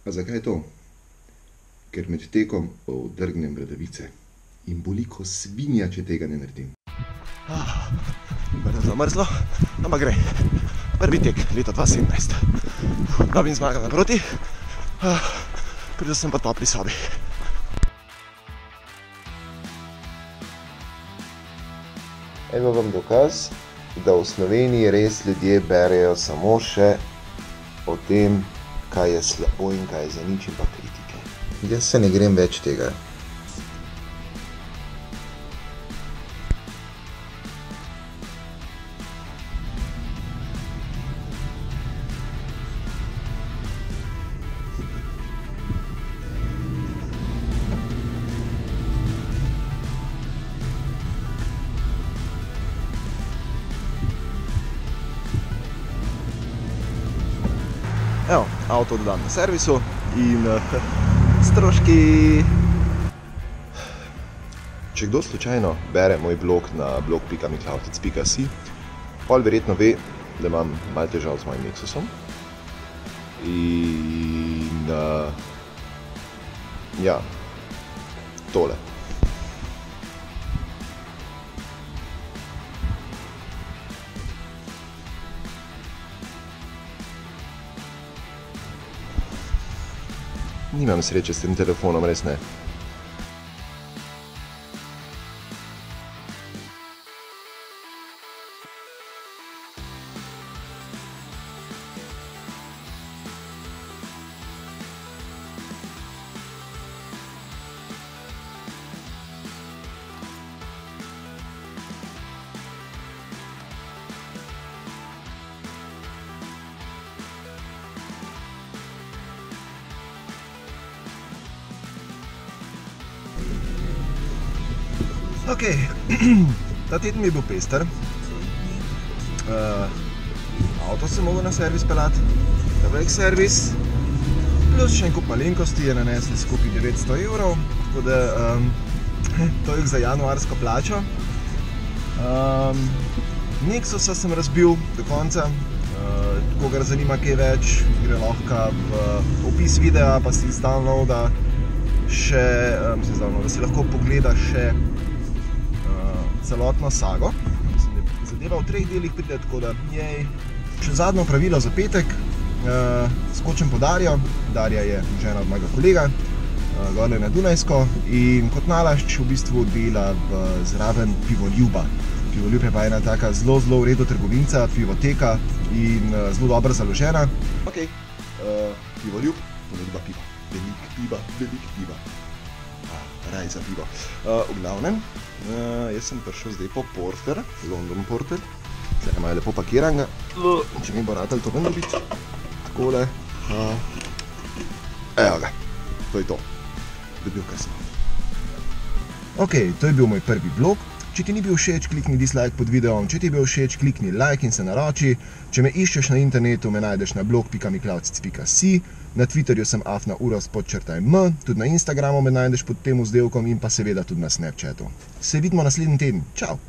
A zakaj to? Ker med tekom odrgnem bradavice in boli ko svinja, če tega ne naredim. Brdo zamrzlo, ampak gre. Prvi tek, leto 2017. Dobim zmaga naproti, pridel sem pa topli sobi. Evo vam dokaz, da v Sloveniji res ljudje berejo samo še o tem, kaj je slabo in kaj je zanič in pa kritike. Jaz se ne grem več tega. Evo, avto dodam na servisu in stroški. Če kdo slučajno bere moj blog na blog.miklavtic.si, pol verjetno ve, da imam malo težav z mojim Nexusom. In ja, tole. Nimam sreče s tem telefonom, res ne. Ok, ta teden mi je bil pester. Avto sem mogel na servis peljati, ta velik servis, plus še en kup malenkosti je nanesli skupaj 900 evrov, tako da to je za januarsko plačo. Nexusa sem razbil do konca, kogar zanima kaj več, gre lahko v opis videa, pa si downloada še, da si lahko pogleda še celotno sago. Mislim, da zadeva v 3 delih pride, tako da jej. Še zadnjo pravilo za petek, skočim po Darjo. Darja je žena od mojega kolega, gorle na Dunajsko, in kot nalašč v bistvu dela zraven Pivoljuba. Pivoljub je pa ena taka zelo v redu trgovinca, pivoteka in zelo dobro založena. Ok, Pivoljub, ponudba piva. Velik piva. Raj za pivo. V glavnem, jaz sem prišel zdaj po Porter, London Porter. Tukaj imajo lepo pakiranega. Če mi bo ratal to ven dobiti. Takole. Evo ga, to je to. Dobil, kar sem. Ok, to je bil moj prvi vlog. Če ti ni bil všeč, klikni dislike pod videom. Če ti je bil všeč, klikni like in se naroči. Če me iščeš na internetu, me najdeš na blog.miklavcic.si. Na Twitterju sem @uros_m, tudi na Instagramu me najdeš pod tem vzdevkom in pa seveda tudi na Snapchatu. Se vidimo naslednji teden. Čau!